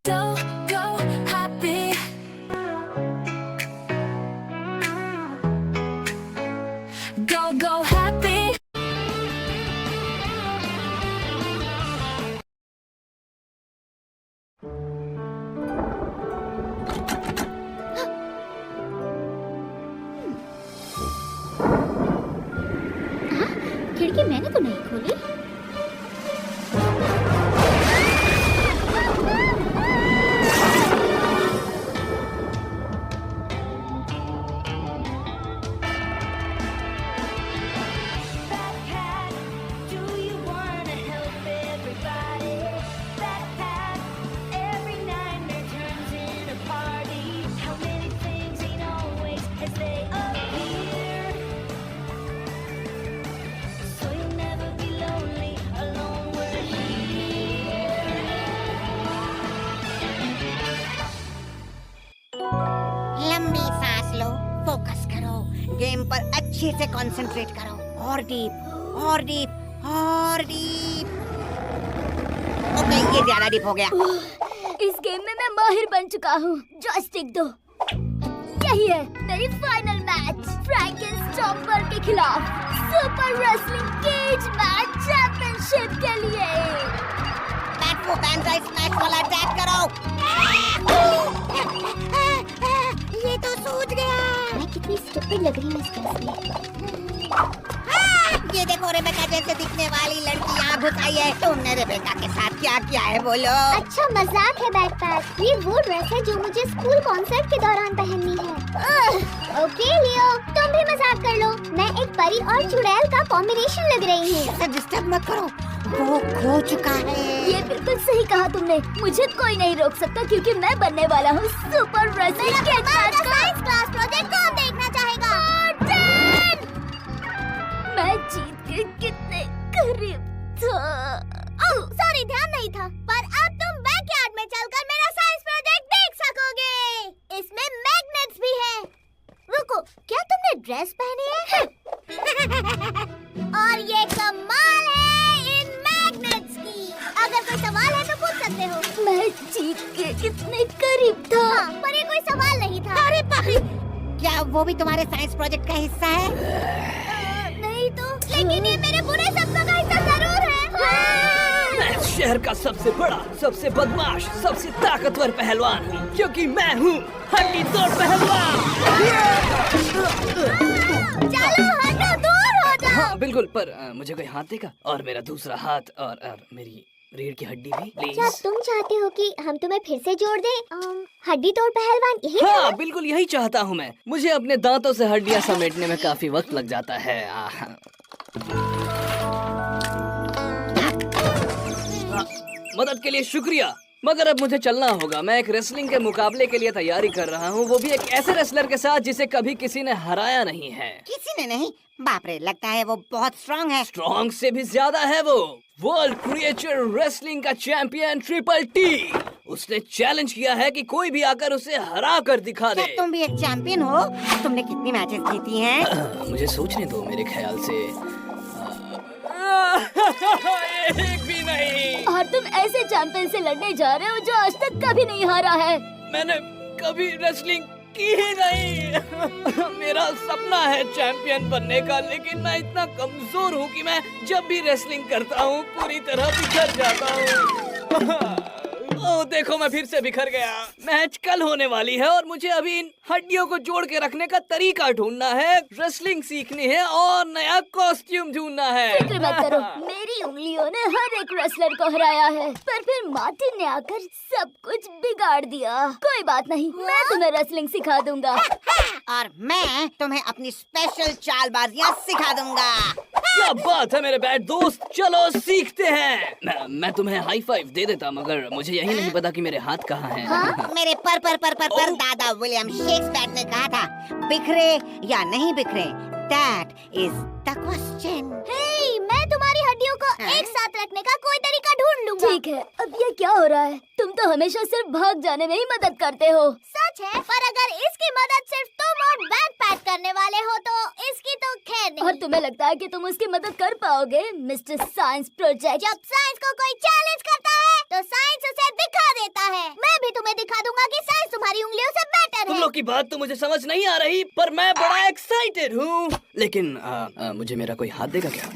Go, go, happy. Go, go, happy. खिड़की मैंने तो नहीं खोली। लंबी सांस लो, फोकस करो, गेम पर अच्छे से कंसंट्रेट करो, और डीप, और डीप, और डीप। ओके, ये ज्यादा डीप हो गया। इस गेम में मैं माहिर बन चुका हूँ। जॉयस्टिक दो। यही है मेरी फाइनल मैच फ्रैंकेनस्टॉम्पर के खिलाफ super wrestling cage match championship के लिए। बैट को बैंजाई स्मैश वाला अटैक करो। ये तो सूझ गया। मैं कितनी स्टूपिड लग रही हूँ इस ड्रेस में। ये देखो, रेबेका जैसे दिखने वाली लड़की यहाँ घुस आई है। तुमने रेबेका के साथ क्या किया है बोलो? अच्छा मजाक है बैकपैक। ये वो ड्रेस है जो मुझे स्कूल कॉन्सर्ट के दौरान पहननी है। ओके लियो, तुम भी मजाक कर लो। मैं एक परी और चुड़ैल का कॉम्बिनेशन लग रही हूँ। इसे डिस्टर्ब मत करो, वो खो चुका है। ये बिल्कुल सही कहा तुमने। मुझे कोई नहीं रोक सकता क्योंकि मैं बनने वाला हूँ सुपर रेसलिंग के मैच का साइंस क्लास प्रोजेक्ट। कौन देखना चाहेगा? मैं जीत के कितने करीब था। सॉरी, ध्यान नहीं था। पर अब तुम बैकयार्ड में चलकर मेरा साइंस प्रोजेक्ट देख सकोगे। इसमें मैग्नेट्स भी है। रुको, क्या तुमने ड्रेस पहनी है? और ये कमाल है इन मैग्नेट्स की। अगर कोई सवाल है तो पूछ सकते हो। मैं जीत के कितने करीब था। हाँ, पर ये कोई सवाल नहीं था। अरे पापी, क्या वो भी तुम्हारे साइंस प्रोजेक्ट का हिस्सा है? नहीं तो, लेकिन ये मेरे बुरे सपनों का हिस्सा जरूर है। मैं शहर का सबसे बड़ा, सबसे बदमाश, सबसे ताकतवर पहलवान हूँ, क्योंकि मैं हूँ हड्डी तोड़ पहलवान। चलो हटो, दूर हो जाओ। हाँ बिल्कुल, पर मुझे कोई हाथ देगा? और मेरा दूसरा हाथ और मेरी रीढ़ की हड्डी भी क्या प्लीज। तुम चाहते हो कि हम तुम्हें फिर से जोड़ दें? हड्डी तोड़ पहलवान यही था? हाँ बिल्कुल, यही चाहता हूँ मैं। मुझे अपने दांतों से हड्डियाँ समेटने में काफी वक्त लग जाता है। मदद के लिए शुक्रिया, मगर अब मुझे चलना होगा। मैं एक रेसलिंग के मुकाबले के लिए तैयारी कर रहा हूँ, वो भी एक ऐसे रेसलर के साथ जिसे कभी किसी ने हराया नहीं है। किसी ने नहीं? बाप रे, लगता है वो बहुत स्ट्रांग है। स्ट्रॉन्ग से भी ज्यादा है वो। वर्ल्ड क्रिएचर रेसलिंग का चैंपियन ट्रिपल टी। उसने चैलेंज किया है कि कोई भी आकर उसे हरा कर दिखा दे। क्या तुम भी एक चैंपियन हो? तुमने कितनी मैचेस जीती हैं? मुझे सोचने दो, मेरे ख्याल से एक भी नहीं। और तुम ऐसे चैंपियन से लड़ने जा रहे हो जो आज तक कभी नहीं हारा है। मैंने कभी रेसलिंग की ही नहीं। मेरा सपना है चैंपियन बनने का, लेकिन मैं इतना कमजोर हूँ कि मैं जब भी रेसलिंग करता हूँ पूरी तरह बिखर जाता हूँ। ओह देखो, मैं फिर से बिखर गया। मैच कल होने वाली है और मुझे अभी इन हड्डियों को जोड़ के रखने का तरीका ढूंढना है, रेसलिंग सीखनी है और नया कॉस्ट्यूम ढूंढना है। फिक्र मत करो, मेरी उंगलियों ने हर एक रेसलर को हराया है। पर फिर मार्टिन ने आकर सब कुछ बिगाड़ दिया। कोई बात नहीं, मैं तुम्हें रेसलिंग सिखा दूंगा। और मैं तुम्हें अपनी स्पेशल चालबाजियां सिखा दूंगा। क्या बात है मेरे बैड दोस्त, चलो सीखते हैं। मैं तुम्हें हाई फाइव दे देता, मगर मुझे यही नहीं पता कि मेरे हाथ कहाँ हैं। मेरे पर दादा विलियम शेक्सपियर ने कहा था, बिखरे या नहीं बिखरे, दैट इज द क्वेश्चन। हे, मैं तुम्हारी हड्डियों को एक साथ रखने का कोई तरीका ढूंढ लूंगा। ठीक है, अब ये क्या हो रहा है? तुम तो हमेशा सिर्फ भाग जाने में ही मदद करते हो। सच है, पर अगर इसकी मदद सिर्फ तुम और बैकपैक करने वाले हो तो इसकी तो खैर नहीं। और तुम्हें लगता है कि तुम उसकी मदद कर पाओगे, मिस्टर साइंस प्रोजेक्ट? जब साइंस को कोई चैलेंज करता है तो साइंस उसे दिखा देता है। मैं लोग की बात तो मुझे समझ नहीं आ रही, पर मैं बड़ा एक्साइटेड हूँ। लेकिन मुझे मेरा कोई हाथ देगा क्या?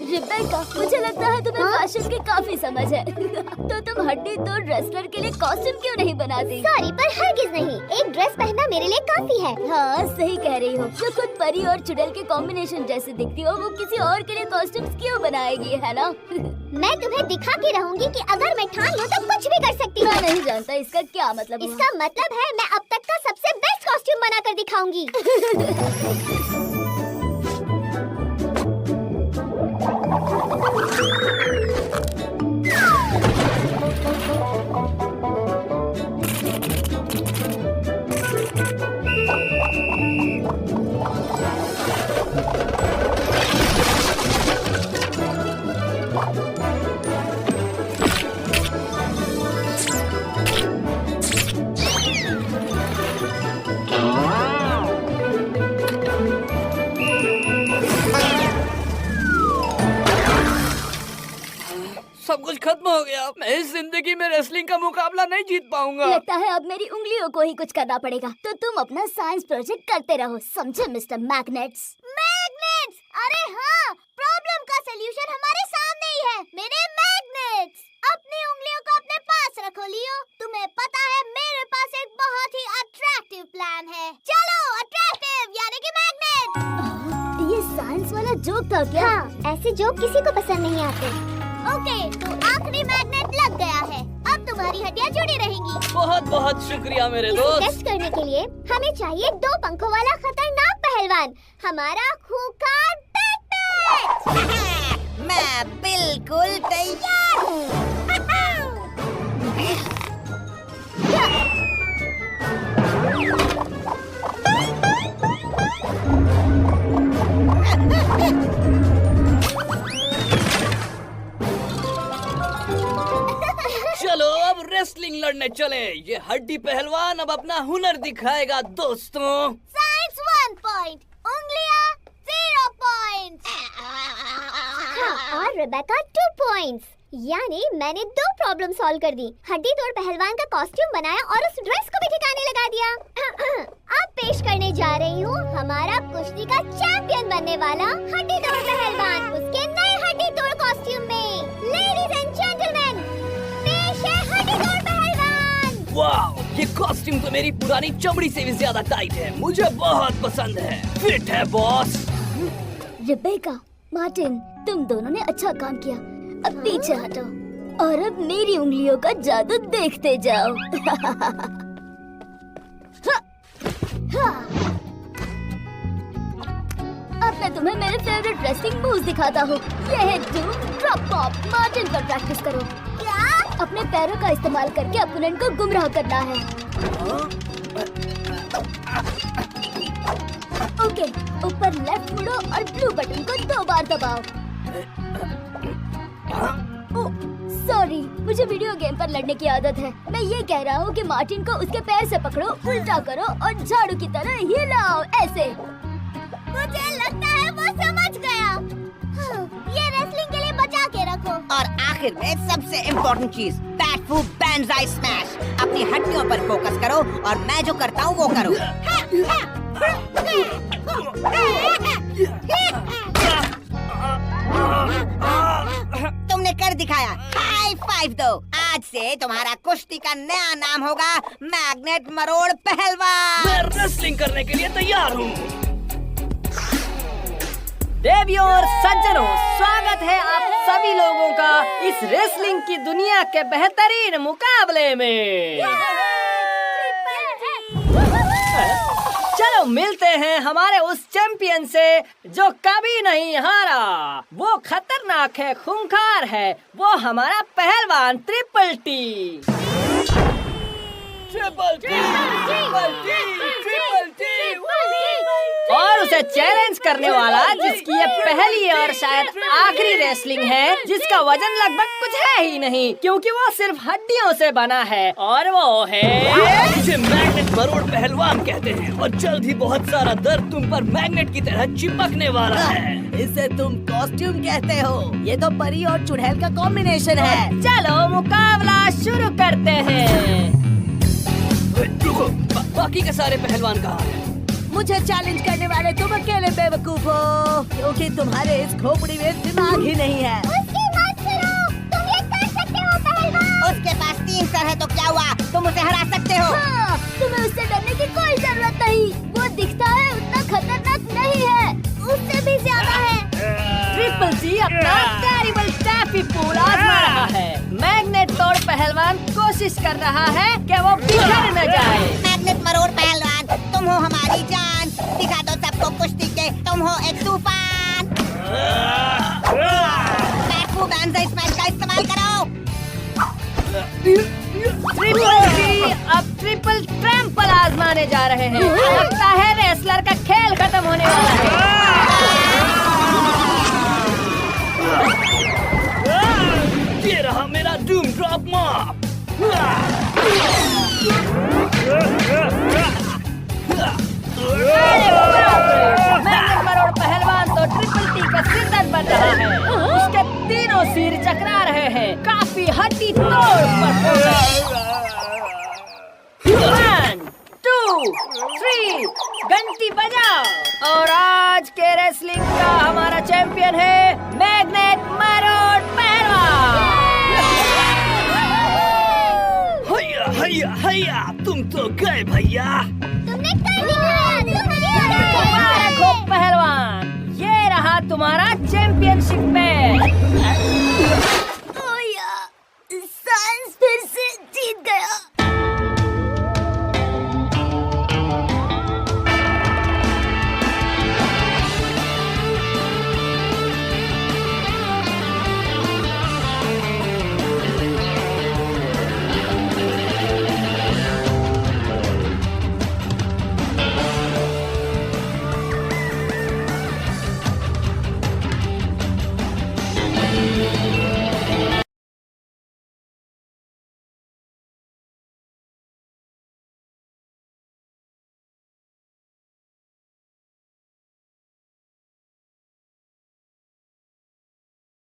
रिबेका, मुझे लगता है तुम्हें फैशन की काफी समझ है। तो तुम हड्डी तोड़ रेसलर के लिए कॉस्ट्यूम क्यों नहीं बनाती? सॉरी, पर हरगिज नहीं। एक ड्रेस पहनना मेरे लिए काफी है। हाँ, सही कह रही हो। जो खुद परी और चुड़ैल के कॉम्बिनेशन जैसे दिखती हो, वो किसी और के लिए कॉस्ट्यूम्स क्यों बनाएगी, है ना? मैं तुम्हें दिखा के रहूंगी कि अगर मैं ठान लूं तो कुछ भी कर सकती हूँ। मैं नहीं जानता इसका क्या मतलब हुआ। इसका मतलब है मैं अब तक का सबसे बेस्ट कॉस्ट्यूम बनाकर दिखाऊंगी। सब कुछ खत्म हो गया। मैं इस जिंदगी में रेसलिंग का मुकाबला नहीं जीत पाऊंगा। लगता है अब मेरी उंगलियों को ही कुछ करना पड़ेगा। तो तुम अपना साइंस प्रोजेक्ट करते रहो, समझे मिस्टर मैग्नेट्स? मैग्नेट्स! अरे हाँ, प्रॉब्लम का सलूशन हमारे सामने ही है। मेरे मैग्नेट्स! अपनी उंगलियों को अपने पास रखो लियो। तुम्हें पता है मेरे पास एक बहुत ही अट्रैक्टिव प्लान है। चलो, अट्रैक्टिव यानी कि मैग्नेट। ये साइंस वाला जोक था क्या? हाँ, ऐसे जोक किसी को पसंद नहीं आते। ओके, तो आखिरी मैग्नेट लग गया है। अब तुम्हारी हड्डियाँ जुड़ी रहेंगी। बहुत बहुत शुक्रिया मेरे इसे दोस्त। टेस्ट करने के लिए हमें चाहिए 2 पंखों वाला खतरनाक पहलवान, हमारा खूंखार बैकपैच। मैं बिल्कुल तैयार हूँ। चलो अब रेसलिंग लड़ने चले। ये हड्डी पहलवान अब अपना हुनर दिखाएगा दोस्तों। साइंस 1 पॉइंट, उंगलियां 0 पॉइंट्स। हाँ, और रेबेका 2 पॉइंट्स। यानी मैंने 2 प्रॉब्लम सॉल्व कर दी। हड्डी तोड़ पहलवान का कॉस्ट्यूम बनाया और उस ड्रेस को भी ठिकाने लगा दिया। अब पेश करने जा रही हूँ हमारा कुश्ती का चैंपियन बनने वाला हड्डी तोड़ पहलवान, उसके नए हड्डी तोड़ कॉस्ट्यूम में। लेडीज एंड जेंटलमैन, पेश है हड्डी तोड़ पहलवान। वाह, ये कॉस्ट्यूम तो मेरी पुरानी चमड़ी से भी ज्यादा टाइट है। मुझे बहुत पसंद है। फिट है बॉस। रिबेका, मार्टिन, तुम दोनों ने अच्छा काम किया। अब पीछे हटो और अब मेरी उंगलियों का जादू देखते जाओ। अब मैं तुम्हें मेरे फेवरेट रेसलिंग मूव्स दिखाता हूँ। ये है डूम, ड्रॉप पॉप। मार्टिन पर प्रैक्टिस करो। क्या? अपने पैरों का इस्तेमाल करके अपोनेंट को गुमराह करना है। ओके, ऊपर लेफ्ट मुड़ो और ब्लू बटन को 2 बार दबाओ। सॉरी, मुझे वीडियो गेम पर लड़ने की आदत है। मैं ये कह रहा हूँ कि मार्टिन को उसके पैर से पकड़ो, उल्टा करो और झाड़ू की तरह हिलाओ, ऐसे। मुझे लगता है वो समझ गया। ये रेसलिंग के लिए बचा के रखो। और आखिर में सबसे इम्पोर्टेंट चीज, बैट फू बैंजाई स्मैश। अपनी हड्डियों पर फोकस करो और मैं जो करता हूँ वो करो। तुमने कर दिखाया। हाई 5 दो। आज से तुम्हारा कुश्ती का नया नाम होगा मैग्नेट मरोड़ पहलवान। मैं रेसलिंग करने के लिए तैयार हूँ। देवियों और सज्जनों, स्वागत है आप सभी लोगों का इस रेसलिंग की दुनिया के बेहतरीन मुकाबले में। चलो मिलते हैं हमारे उस चैंपियन से जो कभी नहीं हारा। वो खतरनाक है, खूंखार है, वो हमारा पहलवान triple T. Triple T, triple T, triple T. और उसे चैलेंज करने वाला जिसकी ये पहली और शायद आखिरी रेसलिंग है, जिसका वजन लगभग कुछ है ही नहीं क्योंकि वो सिर्फ हड्डियों से बना है, और वो है इसे मैग्नेट मरोड़ पहलवान कहते हैं और जल्द ही बहुत सारा दर्द तुम पर मैग्नेट की तरह चिपकने वाला है। इसे तुम कॉस्ट्यूम कहते हो। ये तो परी और चुड़ैल का कॉम्बिनेशन है। चलो मुकाबला शुरू करते हैं। रुको, बाकी के सारे पहलवान कहाँ हैं? मुझे चैलेंज करने वाले तुम अकेले बेवकूफ हो, क्योंकि तुम्हारे इस खोपड़ी में दिमाग ही नहीं है। उसकी बात सुनो, तुम ये कर सकते हो पहलवान। उसके पास 3 सर है तो क्या हुआ, तुम उसे हरा सकते हो। हाँ, तुम्हें उससे डरने की कोई जरूरत नहीं। वो दिखता है उतना खतरनाक नहीं है, उससे भी ज्यादा है। ट्रिपल जी अपना टेरिबल टैफी पूल आजमा रहा है। मैग्नेट तोड़ पहलवान कोशिश कर रहा है कि वो बिखर न जाए। मैग्नेट मरोड़ पहलवान, तुम हो हमारी जान। दिखा दो सबको कुश्ती के, तुम हो एक तूफान। बैकू बैंजा स्माइल का इस्तेमाल करो। ट्रिपल जी अब ट्रिपल ट्रैम्पल आजमाने जा रहे हैं। लगता है रेसलर का खेल खत्म होने वाला है। ये रहा मेरा डूम ड्रॉप मॉप। मैग्नेट मरोड़ पहलवान तो ट्रिपल टी का सिरदर्द बन रहा है। उसके तीनों सिर चकरा रहे हैं, काफी हड्डी तोड़ पर। 1, 2, 3 घंटी बजाओ। और आज के रेसलिंग का हमारा चैंपियन है मैग्नेट मरोड़ पहलवान। हैया हैया हैया, तुम तो गए भैया। तुमने कर दिखाया, मुबारक हो पहलवान, ये रहा तुम्हारा चैंपियनशिप मैच। ओया, साइंस फिर से जीत गया।